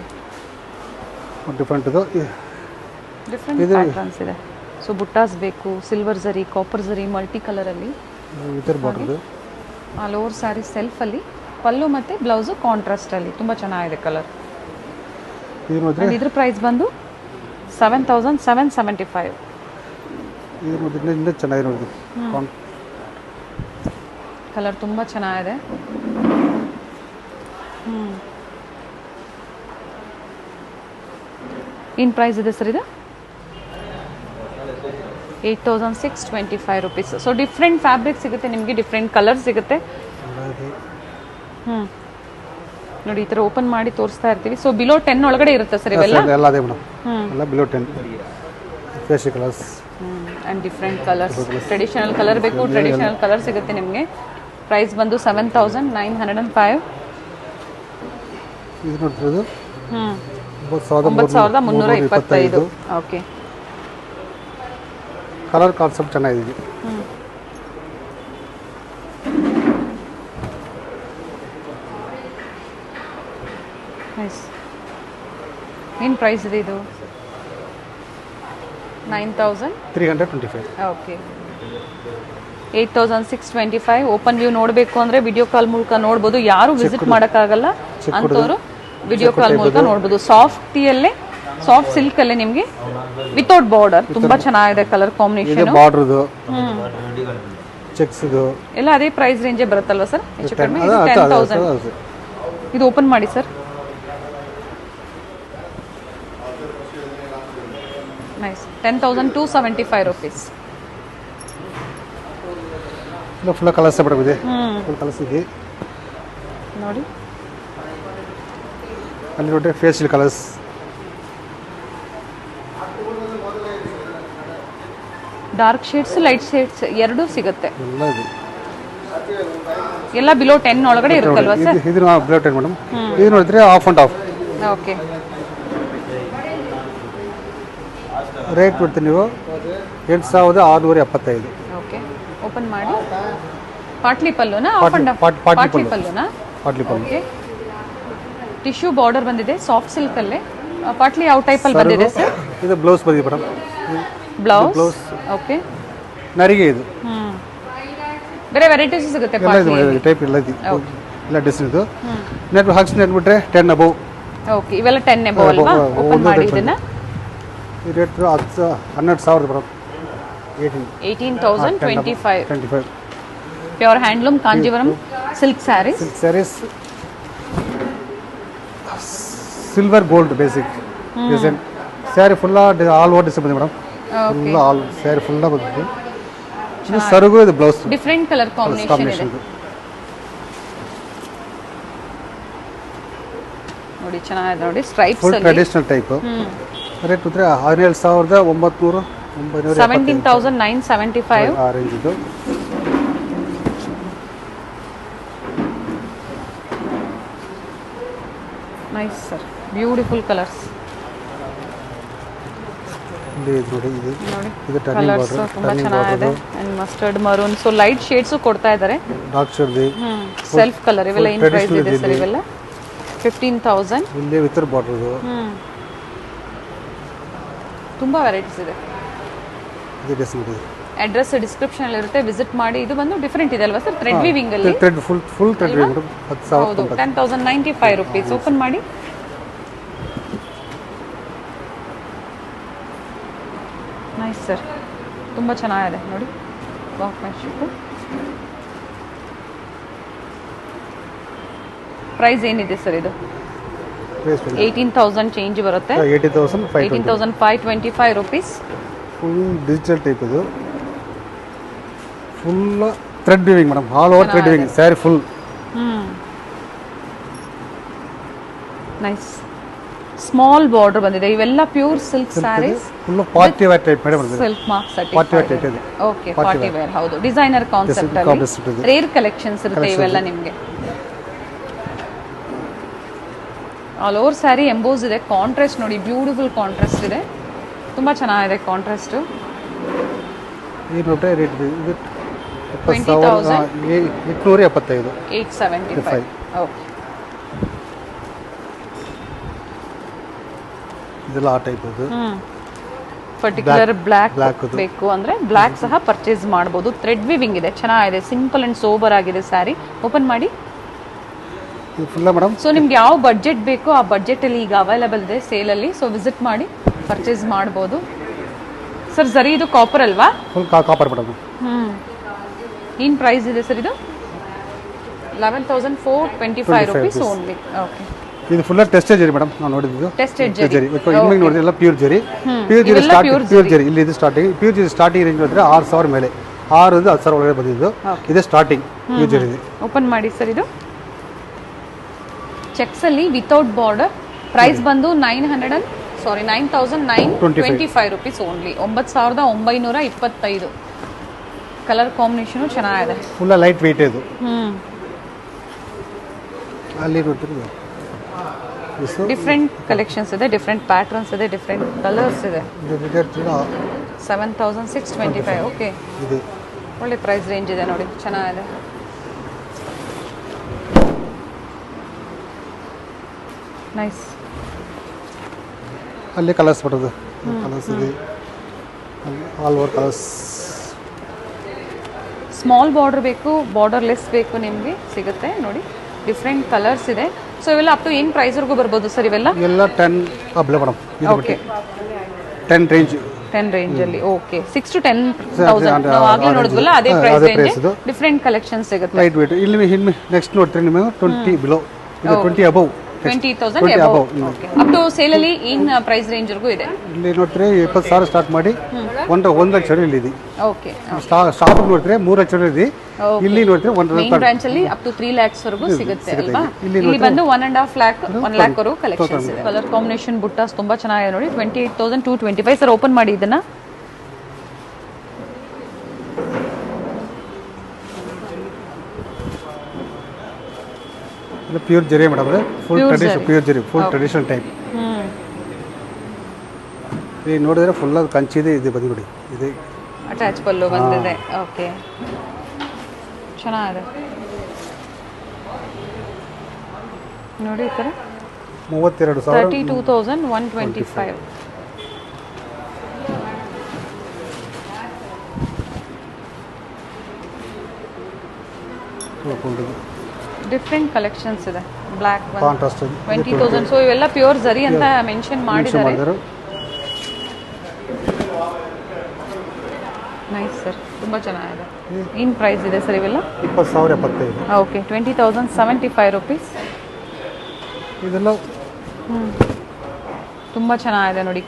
ಡಿಫ್ರೆಂಟ್ ಇದು. ಡಿಫ್ರೆಂಟ್ ಪ್ಯಾಟರ್ನ್ಸ್ ಇದೆ. ಸೊ ಬುಟ್ಟಾಸ್ ಬೇಕು, ಸಿಲ್ವರ್ ಜರಿ, ಕಾಪರ್ ಜರಿ, ಮಲ್ಟಿ ಕಲರ್ ಅಲ್ಲಿ. ಇದರ border all over sari self ಅಲ್ಲಿ, ಪಲ್ಲು ಮತ್ತೆ ಬ್ಲೌಸ್ ಕಾಂಟ್ರಾಸ್ಟ್ ಅಲ್ಲಿ ತುಂಬಾ ಚೆನ್ನಾಗಿದೆ ಕಲರ್. ಇದ್ರ ಪ್ರೈಸ್ ಬಂದು 7,775. ಇದು ನೋಡಿದ್ರೆ ಚೆನ್ನಾಗಿದೆ ನೋಡಿ. ಕಲರ್ ತುಂಬಾ ಚೆನ್ನಾಗಿದೆ. ಏನು ಪ್ರೈಸ್ ಇದೆ ಸರ್ ಇದು? 8,625 ರುಪೀಸ್. ಸೊ ಡಿಫ್ರೆಂಟ್ ಫ್ಯಾಬ್ರಿಕ್ ಸಿಗುತ್ತೆ ನಿಮಗೆ, ಡಿಫ್ರೆಂಟ್ ಕಲರ್ ಸಿಗುತ್ತೆ. ನೋಡಿ ಈ ಥರ ಓಪನ್ ಮಾಡಿ ತೋರಿಸ್ತಾ ಇರ್ತೀವಿ. ಸೊ ಬಿಲೋ 10 ಒಳಗಡೆ ಇರುತ್ತೆ ಸರ್ ಇವೆಲ್ಲ? ಎಲ್ಲ ಅದೇ ಮೇಡಮ್, ಎಲ್ಲ below 10. Fashion colours and different colours. Traditional colour ಬೇಕು, ಟ್ರೆಡಿಷನಲ್ ಕಲರ್ ಸಿಗುತ್ತೆ ನಿಮಗೆ. ಪ್ರೈಸ್ ಬಂದು 7,905. ಇದು ನೋಡ್ತಿರೋದು 9,325. ಓಕೆ, ಕಲರ್ ಕಾನ್ಸೆಪ್ಟ್ ಚೆನ್ನಾಗಿದೆ. ನೈಸ್. ಏನು ಪ್ರೈಸ್ ಇದೆ ಇದು? 9,325. ಓಕೆ, 8,625. ಓಪನ್ ವ್ಯೂ ನೋಡಬೇಕು ಅಂದರೆ ವಿಡಿಯೋ ಕಾಲ್ ಮೂಲಕ ನೋಡ್ಬೋದು. ಯಾರು ವಿಸಿಟ್ ಮಾಡೋಕ್ಕಾಗಲ್ಲ ಅಂಥವ್ರು ವಿಡಿಯೋ ಕಾಲ್ ಮೂಲಕ ನೋಡ್ಬೋದು. ಸಾಫ್ಟಿಯಲ್ಲೇ, ಸಾಫ್ಟ್ ಸಿಲ್ಕ್ ಅಲ್ಲೇ ನಿಮಗೆ ವಿತೌಟ್ ಬಾರ್ಡರ್. ತುಂಬಾ ಚೆನ್ನಾಗಿದೆ ಕಲರ್ ಕಾಂಬಿನೇಷನ್. ಬಾರ್ಡರ್ ಚೆಕ್ಸ್ ಎಲ್ಲ ಅದೇ ಪ್ರೈಸ್ ರೇಂಜೇ ಬರುತ್ತಲ್ವಾ ಸರ್? ಹೆಚ್ಚು ಕಡಿಮೆ 10,000. ಇದು ಓಪನ್ ಮಾಡಿ sir. Nice. 10,275 rupees. Full colours ಇದೆ. ಫುಲ್ ಕಲರ್ಸ್ ಇದೆ ನೋಡಿ. ಅಲ್ಲಿ ನೋಡಿ facial colours. Dark shades, light shades ಎರಡೂ ಸಿಗುತ್ತೆ. ಎಲ್ಲ ಇದೆ. ಎಲ್ಲ ಬಿಲೋ 10 ಒಳಗಡೆ ಇರುತ್ತಲ್ವಾ ಸರ್? ಇದು ಬಿಲೋ 10 ಮೇಡಮ್. ಇದು ನೋಡಿದ್ರೆ half and half. Okay, rate ಬಿಡ್ತೀನಿ ನೀವು 8,675. ಓಕೆ, ಓಪನ್ ಮಾಡಿ. ಪಾಟ್ಲಿ ಪಲ್ಲುನಾ? ಆಫ್ ಅಂಡ್ ಆಫ್ ಪಾಟ್ಲಿ ಪಲ್ಲುನಾ? ಪಾಟ್ಲಿ ಪಲ್ಲು. ಓಕೆ, ಟಿಶ್ಯೂ ಬಾರ್ಡರ್ ಬಂದಿದೆ ಸಾಫ್ಟ್ ಸಿಲ್ಕ್ ಅಲ್ಲೇ. ಪಾಟ್ಲಿ ಯಾವ ಟೈಪ್ ಅಲ್ಲಿ ಬಂದಿದೆ ಸರ್? ಇದು ಬ್ಲೌಸ್ ಬಂದಿದೆ ಮೇಡಮ್. ಬ್ಲೌಸ್. ಓಕೆ, ನರಿಗೆ ಇದು ಬೇರೆ ವೆರೈಟೀಸ್ ಸಿಗುತ್ತೆ. ಟೈಪ್ ಎಲ್ಲ ಎಲ್ಲ ಡಿಸೈನ್ ಇದು. ನೆಟ್ ಹಾಕ್ಸಿ ನೆಟ್ ಬಿಟ್ರೆ 10 ಅಬೌವ್. ಓಕೆ, ಇವೆಲ್ಲ 10 ಅಬೌವ್ ಅಲ್ವಾ? ಓಪನ್ ಮಾಡಿ ಇದನ್ನ. ಈ rate 12,000 madam. 18,025. Pure handloom Kanjeevaram silk saris. Silk saris silver gold basic design sari ಫುಲ್ಲ ಆಲ್ ಓವರ್ ಡಿಸೈನ್ ಬಂದಿದೆ ಮೇಡಮ್. ಫುಲ್ಲ ಆಲ್ ಸ್ಯಾರಿ ಫುಲ್ಲ ಬಂದಿದೆ. ಸರಗು ಇದು ಬ್ಲೌಸ್ ಡಿಫರೆಂಟ್ ಕಲರ್ ಕಾಂಬಿನೇಷನ್ ಇದೆ ನೋಡಿ, ಚೆನ್ನಾಗಿದೆ ನೋಡಿ. Stripes full traditional type. Rate ಉದ್ರೆ 17,900 17,975 ಆ ರೇಂಜ್ ಇದು. ನೈಸ್ ಸರ್, ಬ್ಯೂಟಿಫುಲ್ ಕಲರ್ಸ್ ಇಲ್ಲಿ ನೋಡಿ. ಇದು ಕಲರ್ಸ್ ತುಂಬಾ ಚೆನ್ನಾಗಿದೆ. And mustard maroon, so light shades ಕೊಡ್ತಾ ಇದ್ದಾರೆ. ಡಾರ್ಕ್ ಶೇಡ್ ಸೆಲ್ಫ್ ಕಲರ್ ಇವೆಲ್ಲ ಏನು ಪ್ರೈಸ್ ಇದೆ ಸರ್? ಇವೆಲ್ಲ 15,000. ಇಲ್ಲಿ ವಿತ್ ಬಾರ್ಡರ್ ಇದು. ತುಂಬಾ ವೆರೈಟೀಸ್ ಇದೆ. ಇದು ಡಿಸೈನ್ ಇದೆ. ಅಡ್ರೆಸ್ ಡಿಸ್ಕ್ರಿಪ್ಷನ್ ಅಲ್ಲಿ ಇರುತ್ತೆ, ವಿಸಿಟ್ ಮಾಡಿ. ಇದು ಬಂದು ಡಿಫರೆಂಟ್ ಇದೆ ಅಲ್ವಾ ಸರ್? ಥ್ರೆಡ್ ವೀವಿಂಗ್ ಅಲ್ಲಿ thread full thread weaving 10,000 10,095 rupees. Open ಮಾಡಿ. ನೈಸ್ ಸರ್, ತುಂಬ ಚೆನ್ನಾಗಿದೆ ನೋಡಿ ವರ್ಕ್ಮ್ಯಾನ್ಶಿಪ್. ಪ್ರೈಸ್ ಏನಿದೆ ಸರ್ ಇದು? 18,000 ಚೇಂಜ್ ಬರುತ್ತೆ. 18,525 rupees. ಫುಲ್ ಡಿಜಿಟಲ್ ಟೈಪ್ ಇದು. Full thread weaving madam, all over thread weaving sari full. Nice. Small border ಬಂದಿದೆ. ಇವೆಲ್ಲ pure silk saris. Full party wear type madam. Silk mark party wear type ಇದೆ. Okay, party wear. ಹೌದು, ಡಿಸೈನರ್ ಕಾನ್ಸೆಪ್ಟ್ ಅಲ್ಲಿ ರೇರ್ ಕಲೆಕ್ಷನ್ಸ್ ಇರುತ್ತೆ ಇವೆಲ್ಲ ನಿಮಗೆ. ಆಲ್ ಓವರ್ ಸ್ಯಾರಿ ಎಂಬೋಸ್ ಇದೆ. ಕಾಂಟ್ರಾಸ್ಟ್ ನೋಡಿ, ಬ್ಯೂಟಿಫುಲ್ ಕಾಂಟ್ರಾಸ್ಟ್ ಇದೆ. ತುಂಬ ಚೆನ್ನಾಗಿದೆ ಕಾಂಟ್ರಾಸ್ಟು. ಈ ನೋಟ್ರೆ ರೇಟ್ ಇದು 875. 875. ಓಕೆ, ಇದೆಲ್ಲ ಆ ಟೈಪ್ ಇದು. ಪರ್ಟಿಕ್ಯುಲರ್ ಬ್ಲ್ಯಾಕ್ ಬೇಕು ಅಂದ್ರೆ ಬ್ಲ್ಯಾಕ್ ಸಹ ಪರ್ಚೇಸ್ ಮಾಡಬಹುದು. ಥ್ರೆಡ್ ವಿವಿಂಗ್ ಇದೆ, ಚೆನ್ನಾಗಿದೆ. ಸಿಂಪಲ್ ಅಂಡ್ ಸೋಬರ್ ಆಗಿದೆ ಸ್ಯಾರಿ. ಓಪನ್ ಮಾಡಿ. ಫುಲ್ಲ ಮೇಡಮ್. ಸೊ ನಿಮ್ಗೆ ಯಾವ ಬಡ್ಜೆಟ್ ಬೇಕೋ ಆ ಬಡ್ಜೆಟ್ ಅಲ್ಲಿ ಈಗ ಅವೈಲೇಬಲ್ ಇದೆ ಸೇಲ್ ಅಲ್ಲಿ. ಸೊ ವಿಸಿಟ್ ಮಾಡಿ ಪರ್ಚೇಸ್ ಮಾಡಬಹುದು. ಸರ್ ಜರಿ ಇದು ಕಾಪರ್ ಅಲ್ವಾ? Full copper madam. ಏನ್ ಪ್ರೈಸ್ ಇದೆ ಸರ್ ಇದು? 11,425 rupees ಓನ್ಲಿ. ಓಕೆ, ಇದು ಫುಲ್ ಟೆಸ್ಟೆಡ್ ಜರಿ ಮೇಡಮ್. ನಾವು ನೋಡಿದ್ದು ಟೆಸ್ಟೆಡ್ ಜರಿ. ಇನ್ಮೇಲೆ ನೋಡಿದ್ರೆ ಎಲ್ಲ ಪ್ಯೂರ್ ಜರಿ. ಪ್ಯೂರ್ ಜರಿ ಇಲ್ಲಿ ಇದು ಸ್ಟಾರ್ಟಿಂಗ್. ಪ್ಯೂರ್ ಜರಿ ಸ್ಟಾರ್ಟಿಂಗ್ ರೇಂಜ್ ನೋಡಿದ್ರೆ 6,000 ಮೇಲೆ, 6,000 10,000 ಒಳಗಡೆ ಬಂದಿದ್ದು. ಇದೆ ಸ್ಟಾರ್ಟಿಂಗ್ ಪ್ಯೂರ್ ಜರಿ. ಓಪನ್ ಮಾಡಿ ಸರ್. ಇದು ಚೆಕ್ಸ್ ಅಲ್ಲಿ ವಿತೌಟ್ ಬಾರ್ಡರ್. ಪ್ರೈಸ್ ಬಂದು 9,925 rupees ಓನ್ಲಿ. 9,925. ಕಲರ್ ಕಾಂಬಿನೇಷನ್ ಚೆನ್ನಾಗಿದೆ. ಫುಲ್ ಲೈಟ್ ವೆಯ್ಟ್ ಇದು. ಅಲ್ಲಿ ನೋಡ್ತೀರಿ ಡಿಫ್ರೆಂಟ್ ಕಲೆಕ್ಷನ್ಸ್ ಇದೆ, ಡಿಫ್ರೆಂಟ್ ಪ್ಯಾಟರ್ನ್ಸ್ ಇದೆ, ಡಿಫ್ರೆಂಟ್ ಕಲರ್ಸ್ ಇದೆ. 7,625. ಓಕೆ, ಒಳ್ಳೆ ಪ್ರೈಸ್ ರೇಂಜ್ ಇದೆ ನೋಡಿ, ಚೆನ್ನಾಗಿದೆ. ನೈಸ್. ಅಲ್ಲಿ ಕಲರ್ಸ್ ಬರೋದು ಕಲರ್ಸ್ ಇದೆ. All over colours. Small border ಬೇಕು, ಬಾರ್ಡರ್ ಲೆಸ್ ಬೇಕು, ನಿಮಗೆ ಸಿಗುತ್ತೆ ನೋಡಿ. ಡಿಫ್ರೆಂಟ್ ಕಲರ್ಸ್ ಇದೆ. ಸೊ ಇವೆಲ್ಲ ಅಪ್ ಟು ಏನು ಪ್ರೈಸ್ವರೆಗೂ ಬರ್ಬೋದು ಸರ್ ಇವೆಲ್ಲ? ಎಲ್ಲ 10 ಅಬ್ಲೆ ಮೇಡಮ್. Okay, 10 range. 10 ರೇಂಜ್ ಅಲ್ಲಿ. ಓಕೆ, 6 to 10,000 ನಾವು ಆಗಲೇ ನೋಡಿದ್ವಲ್ಲ ಅದೇ ಪ್ರೈಸ್ ರೇಂಜ್. ಡಿಫ್ರೆಂಟ್ ಕಲೆಕ್ಷನ್ ಸಿಗುತ್ತೆ. Light weight. ಇಲ್ಲಿ ನೆಕ್ಸ್ಟ್ ನೋಡ್ತೀರಿ ನಿಮಗೆ 20 ಬಿಲೋ, ಇದು 20 above. 20,000 above. Okay, up to sale ಅಲ್ಲಿ ಏನು ಪ್ರೈಸ್ ರೇಂಜ್ ವರೆಗೂ ಇದೆ? ಇಲ್ಲಿ ನೋಡ್ತೀರಿ 20,000 ಸ್ಟಾರ್ಟ್ ಮಾಡಿ 1 ಲಕ್ಷ ಇಲ್ಲಿ ಇದೆ. ಓಕೆ, ಸ್ಟಾಪ್ ನೋಡ್ತೀರಿ 3 ಲಕ್ಷ ಇದೆ. ಇಲ್ಲಿ ನೋಡ್ತೀರಿ 1 ಮೇನ್ ಬ್ರಾಂಚ್ ಅಲ್ಲಿ ಅಪ್ ಟು 3 lakhs ವರೆಗೂ ಸಿಗುತ್ತೆ ಅಲ್ವಾ? ಇಲ್ಲಿ ಬಂದು 1.5 lakh 1 lakh ವರೆಗೂ ಕಲೆಕ್ಷನ್ಸ್ ಇದೆ. ಕಲರ್ ಕಾಂಬಿನೇಷನ್ ಬುಟ್ಟಾಸ್ ತುಂಬಾ ಚೆನ್ನಾಗಿದೆ ನೋಡಿ. 28,225. ಸರ್ ಓಪನ್ ಮಾಡಿ ಇದನ್ನ. ಪ್ಯೂರ್ ಜರಿ ಮೇಡಮ್. ಫುಲ್ ಟ್ರೆಡಿಷನಲ್ ಪ್ಯೂರ್ ಜರಿ, ಫುಲ್ ಟ್ರೆಡಿಷನಲ್ ಟೈಪ್. ಈ ನೋಡಿದ್ರೆ ಫುಲ್ ಅದು ಕಂಚಿದೆ ಇದೆ ಬಂದು ನೋಡಿ. ಇದೆ ಅಟ್ಯಾಚ್ ಪಲ್ಲು ಬಂದಿದೆ. ಓಕೆ, ಚೆನ್ನಾಗಿದೆ ನೋಡಿ. ಈ ಥರ 32,125. ಡಿಫ್ರೆಂಟ್ ಕಲೆಕ್ಷನ್ಸ್ ಇದೆ. ಬ್ಲ್ಯಾಕ್ 20,000. ಸೊ ಇವೆಲ್ಲ ಪ್ಯೂರ್ ಜರಿ ಅಂತ ಮೆನ್ಷನ್ ಮಾಡಿದ್ದಾರೆ. ನೈಸ್ ಸರ್, ತುಂಬ ಚೆನ್ನಾಗಿದೆ. ಏನು ಪ್ರೈಸ್ ಇದೆ ಸರ್ ಇವೆಲ್ಲ? 20,075. Okay, 20,075 rupees. ಇದೆಲ್ಲ ತುಂಬ ಚೆನ್ನಾಗಿದೆ ನೋಡಿ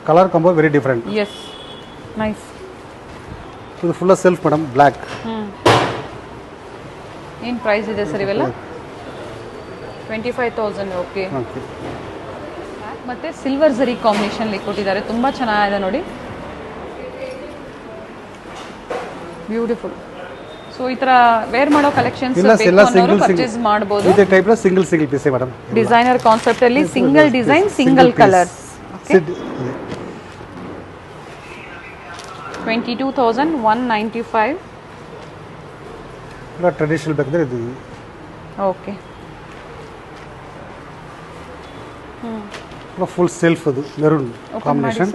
colour combo very different. Yes, nice. ಇದು ಫುಲ್ ಸೆಲ್ಫ್ ಮೇಡಮ್, ಬ್ಲ್ಯಾಕ್. ಏನು ಪ್ರೈಸ್ ಇದೆ ಸರ್ ಇವೆಲ್ಲ? 25,000. ಓಕೆ. ಮತ್ತೆ ಸಿಲ್ವರ್ ಜರಿ ಕಾಂಬಿನೇಷನ್ಲಿ ಕೊಟ್ಟಿದ್ದಾರೆ, ತುಂಬ ಚೆನ್ನಾಗಿದೆ ನೋಡಿ, ಬ್ಯೂಟಿಫುಲ್. ಸೊ ಈ ತರ ವೇರ್ ಮಾಡೋ ಕಲೆಕ್ಷನ್ಸ್ ಪರ್ಚೇಸ್ ಮಾಡಬಹುದು. ಇದೇ type single piece madam, designer concept ಅಲ್ಲಿ single design single colours. 22,195. Traditional ಬೇಕಾದ್ರೆ ಇದು. ಓಕೆ. ಫುಲ್ ಸೆಲ್ಫ್ ಅದು ಮೆರೂನ್ ಕಾಂಬಿನೇಷನ್.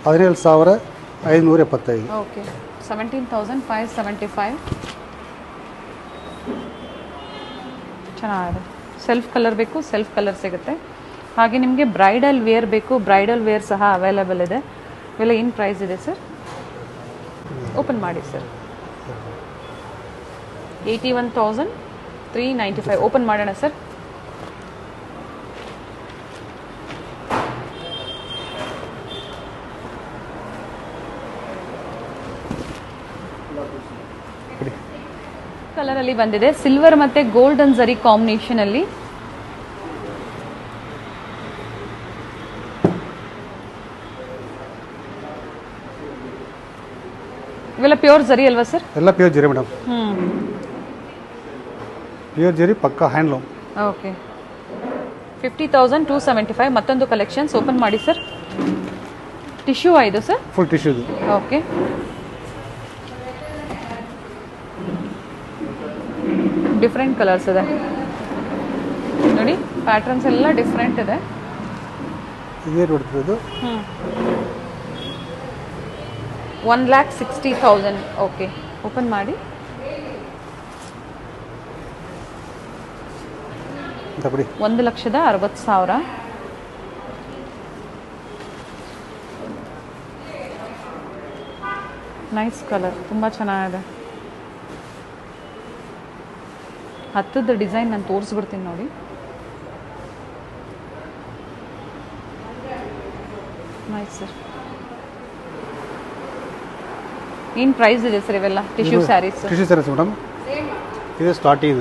17,575. ಓಕೆ, 17,575. ಚೆನ್ನಾಗಿದೆ. ಸೆಲ್ಫ್ ಕಲರ್ ಬೇಕು, ಸೆಲ್ಫ್ ಕಲರ್ ಸಿಗುತ್ತೆ. ಹಾಗೆ ನಿಮಗೆ ಬ್ರೈಡಲ್ ವೇರ್ ಬೇಕು, ಬ್ರೈಡಲ್ ವೇರ್ ಸಹ ಅವೈಲೇಬಲ್ ಇದೆ. ಇವೆಲ್ಲ ಏನು ಪ್ರೈಸ್ ಇದೆ ಸರ್? ಓಪನ್ ಮಾಡಿ ಸರ್. 81,395. ಓಪನ್ ಮಾಡೋಣ ಸರ್. ಕಲರ್ ಅಲ್ಲಿ ಬಂದಿದೆ, ಸಿಲ್ವರ್ ಮತ್ತೆ ಗೋಲ್ಡನ್ ಜರಿ ಕಾಂಬಿನೇಷನ್ ಅಲ್ಲಿ. ಇವೆಲ್ಲ ಪ್ಯೂರ್ ಜರಿ ಅಲ್ವಾ ಸರ್? ಎಲ್ಲ ಪ್ಯೂರ್ ಜರಿ ಮೇಡಮ್. ಪ್ಯೂರ್ ಜರಿ ಪಕ್ಕಾ ಹ್ಯಾಂಡ್ಲೂಮ್. ಓಕೆ, 50,275. ಮತ್ತೊಂದು ಕಲೆಕ್ಷನ್ಸ್ ಓಪನ್ ಮಾಡಿ ಸರ್. ಟಿಶ್ಯೂ ಇದು sir? Full tissue. Okay, different colours ಇದೆ ನೋಡಿ, ಪ್ಯಾಟರ್ನ್ಸ್ ಎಲ್ಲ ಡಿಫ್ರೆಂಟ್ ಇದೆ. ಇದೇ ನೋಡ್ತಿರೋದು 1,60,000. ಓಕೆ, ಓಪನ್ ಮಾಡಿ. ಅಂತ ಬಿಡಿ. 1,60,000. ನೈಸ್ ಕಲರ್, ತುಂಬ ಚೆನ್ನಾಗಿದೆ. ಹತ್ತದ ಡಿಸೈನ್ ನಾನು ತೋರಿಸ್ಬಿಡ್ತೀನಿ ನೋಡಿ. Nice sir. ಏನು ಪ್ರೈಸ್ ಇದೆ ಸರ್ ಇವೆಲ್ಲ tissue sarees? Tissue sarees madam ಇದು ಸ್ಟಾರ್ಟಿಂಗ್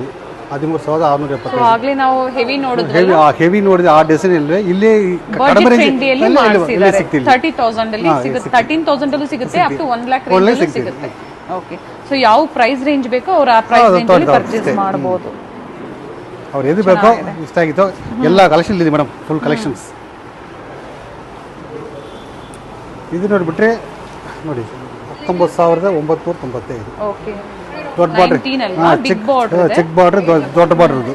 13,675. ಸೊ ಆಗಲೇ ನಾವು ಹೆವಿ ನೋಡಿದ್ವಿ, ಹೆವಿ ನೋಡಿದ್ರೆ ಆ ಡಿಸೈನ್ ಇಲ್ಲೇ ಬಜೆಟ್ ಫ್ರೆಂಡ್ಲಿಯಲ್ಲಿ ಮಾಡಿಸಿದ್ದಾರೆ. 30,000 ಅಲ್ಲಿ ಸಿಗುತ್ತೆ, 13,000 ಅಲ್ಲೂ ಸಿಗುತ್ತೆ, ಅಪ್ ಟು 1 lakh ರೇಂಜ್ ಸಿಗುತ್ತೆ. ಓಕೆ, ಸೊ ಯಾವ ಪ್ರೈಸ್ ರೇಂಜ್ ಬೇಕೋ ಅವ್ರು ಆ ಪ್ರೈಸ್ ರೇಂಜ್ ಅಲ್ಲಿ ಪರ್ಚೇಸ್ ಮಾಡಬಹುದು. ಅವ್ರು ಎದು ಬೇಕೋ ಇಷ್ಟ ಆಗಿತ್ತು ಎಲ್ಲ ಕಲೆಕ್ಷನ್ ಇದೆ ಮೇಡಮ್, ಫುಲ್ ಕಲೆಕ್ಷನ್ಸ್. ಇದು ನೋಡಿಬಿಟ್ರೆ ನೋಡಿ 19,995. ಓಕೆ, ದೊಡ್ಡ border, big border, check border, ದೊಡ್ಡ ಬಾರ್ಡರ್ ಇದು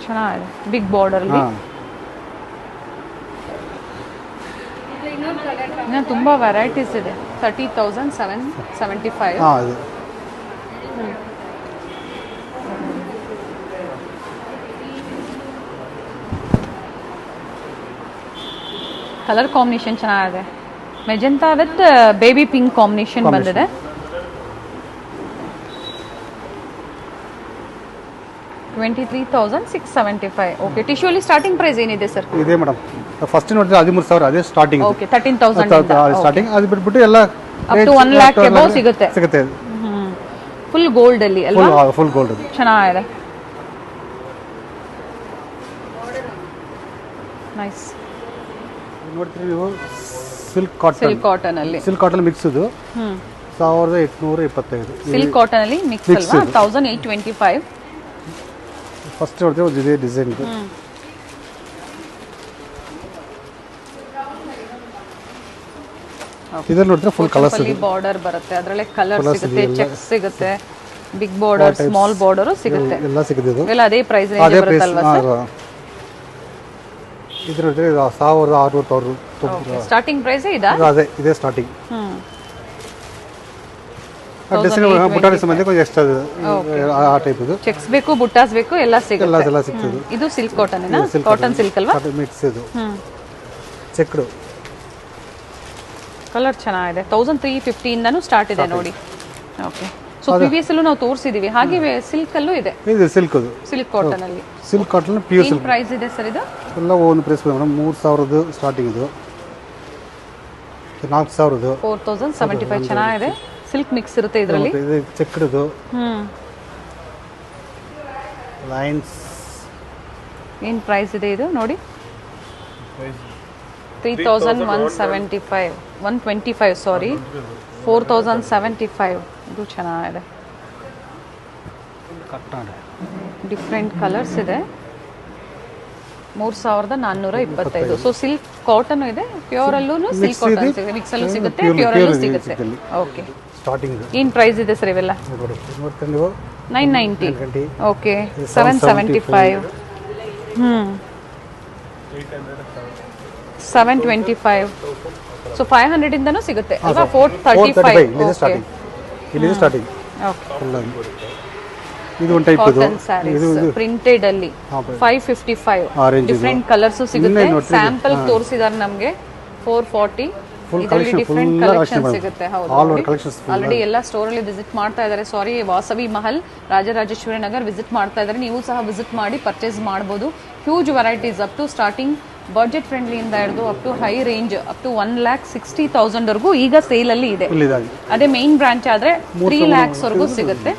ಚೆನ್ನಾಗಿದೆ. ಬಿಗ್ ಬಾರ್ಡರ್ ಅಲ್ಲಿ ಇನ್ನು ತುಂಬಾ ವೆರೈಟೀಸ್ ಇದೆ. 30,775. ಅದು ಕಲರ್ ಕಾಂಬಿನೇಷನ್ ಚೆನ್ನಾಗಿದೆ. Magenta with baby pink combination ಬಂದಿದೆ. $23,675. ಓಕೆ, ಟಿಶ್ಯೂ ಅಲ್ಲಿ ಸ್ಟಾರ್ಟಿಂಗ್ ಪ್ರೈಸ್ ಏನಿದೆ ಸರ್? ಇದೆ ಮೇಡಮ್, ಫಸ್ಟ್ ನೋಡಿದ್ರೆ 13,000 ಅದೇ ಸ್ಟಾರ್ಟಿಂಗ್. Okay, 13,000 starting. ಅದು ಬಿಟ್ಬಿಟ್ಟು ಎಲ್ಲ ಅಪ್ ಟು 1 lakh ಎಬೋ ಸಿಗುತ್ತೆ. ಫುಲ್ ಗೋಲ್ಡ್ ಅಲ್ಲಿ ಅಲ್ವಾ? ಫುಲ್ ಗೋಲ್ಡ್ ಅದು ಚೆನ್ನಾಗಿದೆ. ನೈಸ್. ನೋಡ್ತೀರಿ ನೀವು ಸಿಲ್ಕ್ ಕಾಟನ್ ಅಲ್ಲಿ, ಸಿಲ್ಕ್ ಕಾಟನ್ ಮಿಕ್ಸ್ ಇದು 1,825. ಸಿಲ್ಕ್ ಕಾಟನ್ ಅಲ್ಲಿ ಮಿಕ್ಸ್ ಅಲ್ವಾ? 1,825. ಫಸ್ಟ್ ನೋಡ್ತೀವಿ ಒಂದು ಇದೇ ಡಿಸೈನ್ ಇದು. ಇದನ್ನ ನೋಡಿದ್ರೆ ಫುಲ್ ಕಲರ್ಸ್ ಇದೆ. ಬಾರ್ಡರ್ ಬರುತ್ತೆ, ಅದರಲ್ಲೇ ಕಲರ್ ಸಿಗುತ್ತೆ, ಚೆಕ್ಸ್ ಸಿಗುತ್ತೆ, ಬಿಗ್ ಬಾರ್ಡರ್, ಸ್ಮಾಲ್ ಬಾರ್ಡರ್ ಸಿಗುತ್ತೆ, ಎಲ್ಲ ಸಿಗುತ್ತೆ. ಇದು ಎಲ್ಲ ಅದೇ ಪ್ರೈಸ್ ರೇಂಜ್ ಬರುತ್ತಲ್ವಾ ಸರ್? ಇದು ನೋಡಿದ್ರೆ 1,690. ಸ್ಟಾರ್ಟಿಂಗ್ ಪ್ರೈಸ್ ಅದೇ ಇದೇ ಸ್ಟಾರ್ಟಿಂಗ್. ಡಿಸೈನ್ ಬುಟ್ಟಾಸ್ ಸಂಬಂಧ ಕೊಂಚ ಎಕ್ಸ್ಟ್ರಾ ಆ ಟೈಪ್ ಇದು. ಚೆಕ್ಸ್ ಬೇಕು, ಬುಟ್ಟಾಸ್ ಬೇಕು, ಎಲ್ಲ ಸಿಗುತ್ತೆ. ಎಲ್ಲ ಸಿಗ್ತದೆ. ಇದು ಸಿಲ್ಕ್ ಕಾಟನ್ ಏನಾ? ಕಾಟನ್ ಸಿಲ್ಕ್ ಅಲ್ವಾ? ಮಿಕ್ಸ್ ಇದು ಚೆಕ್ಡ್. ಕಲರ್ ಚೆನ್ನಾಗಿದೆ 1350 ಇಂದನೂ ಸ್ಟಾರ್ಟ್ ಇದೆ ನೋಡಿ. ಓಕೆ, ಸೊ ಪ್ರಿವಿಯಸ್ ಅಲ್ಲೂ ನಾವು ತೋರಿಸಿದೀವಿ. ಹಾಗೆ ಸಿಲ್ಕ್ ಅಲ್ಲೂ ಇದೆ, ಇದು ಸಿಲ್ಕ್ ಅದು ಸಿಲ್ಕ್ ಕಾಟನ್ ಅಲ್ಲಿ. ಸಿಲ್ಕ್ ಕಾಟನ್ ಪ್ಯೂರ್ ಏನು ಪ್ರೈಸ್ ಇದೆ ಸರ್ ಇದು? ಎಲ್ಲ ಒಂದು ಪ್ರೈಸ್ ಮೇಡಮ್ 3000 ಸ್ಟಾರ್ಟಿಂಗ್ ಇದು 4000 4075 ಚೆನ್ನಾಗಿದೆ. ಸಿಲ್ಕ್ ಮಿಕ್ಸ್ ಇರುತ್ತೆ ಇದರಲ್ಲಿ. ಇದು ಚೆಕ್ಡ್ದು ಲೈನ್ಸ್. ಏನು ಪ್ರೈಸ್ ಇದೆ ಇದು ನೋಡಿ? 3175 125 ಸಾರಿ 4075. ಇದು ಚೆನ್ನಾಗಿದೆ, ಡಿಫ್ರೆಂಟ್ ಕಲರ್ಸ್ ಇದೆ. 3425. ಸೊ ಸಿಲ್ಕ್ ಕಾಟನ್ ಇದೆ, ಪ್ಯೂರ್ ಅಲ್ಲೂ ಸಿಲ್ಕ್ ಕಾಟನ್ ಸಿಗುತ್ತೆ, ಮಿಕ್ಸ್ ಅಲ್ಲೂ ಸಿಗುತ್ತೆ, ಪ್ಯೂರ್ ಅಲ್ಲೂ ಸಿಗುತ್ತೆ. ಓಕೆ, ಸ್ಟಾರ್ಟಿಂಗ್ ಏನು ಪ್ರೈಸ್ ಇದೆ ಸರ್ ಇವೆಲ್ಲ? ನೋಡ್ತೀನಿ ನೀವು 990. ಓಕೆ, 775. 725. ಸೊ 500 ಇಂದನೂ ಸಿಗುತ್ತೆ ಅಲ್ವಾ? 435. ಇಲ್ಲಿ ಸ್ಟಾರ್ಟಿಂಗ್, ಇಲ್ಲಿ ಸ್ಟಾರ್ಟಿಂಗ್. ಓಕೆ, ಇದು ಒಂದು ಟೈಪ್ ಇದು ಕಾಟನ್ ಸ್ಯಾರೀಸ್ ಪ್ರಿಂಟೆಡ್ ಅಲ್ಲಿ 555. ಆರೆಂಜ್ ಡಿಫ್ರೆಂಟ್ ಕಲರ್ಸ್ ಸಿಗುತ್ತೆ. ಸ್ಯಾಂಪಲ್ ತೋರಿಸಿದಾರೆ ನಮಗೆ 440. ಇದರಲ್ಲಿ ಡಿಫ್ರೆಂಟ್ ಕಲೆಕ್ಷನ್ ಸಿಗುತ್ತೆ. ಹೌದು, ಆಲ್ರೆಡಿ ಎಲ್ಲ ಸ್ಟೋರ್ ಅಲ್ಲಿ ವಿಸಿಟ್ ಮಾಡ್ತಾ ಇದ್ದಾರೆ. ಸಾರಿ, ವಾಸವಿ ಮಹಲ್, ರಾಜರಾಜೇಶ್ವರಿ ನಗರ್ ವಿಸಿಟ್ ಮಾಡ್ತಾ ಇದ್ದಾರೆ. ನೀವು ಸಹ ವಿಸಿಟ್ ಮಾಡಿ ಪರ್ಚೇಸ್ ಮಾಡಬಹುದು. Huge varieties up to starting budget friendly ಇಂದ ಹಿಡಿದು up to high range up to 1,60,000 ವರೆಗೂ ಈಗ ಸೇಲ್ ಅಲ್ಲಿ ಇದೆ. ಅದೇ ಮೇನ್ ಬ್ರಾಂಚ್ ಆದ್ರೆ 3 lakhs ವರೆಗೂ ಸಿಗುತ್ತೆ.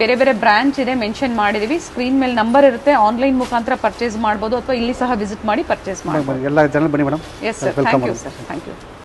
ಬೇರೆ ಬೇರೆ ಬ್ರಾಂಚ್ ಇದೆ, ಮೆನ್ಷನ್ ಮಾಡಿದೀವಿ. ಸ್ಕ್ರೀನ್ ಮೇಲೆ ನಂಬರ್ ಇರುತ್ತೆ, ಆನ್ಲೈನ್ ಮುಖಾಂತರ ಪರ್ಚೇಸ್ ಮಾಡಬಹುದು ಅಥವಾ ಇಲ್ಲಿ ಸಹ ವಿಸಿಟ್ ಮಾಡಿ ಪರ್ಚೇಸ್ ಮಾಡಬಹುದು. ಎಲ್ಲ ಜನ ಬನ್ನಿ madam. Yes sir, thank you sir, thank you.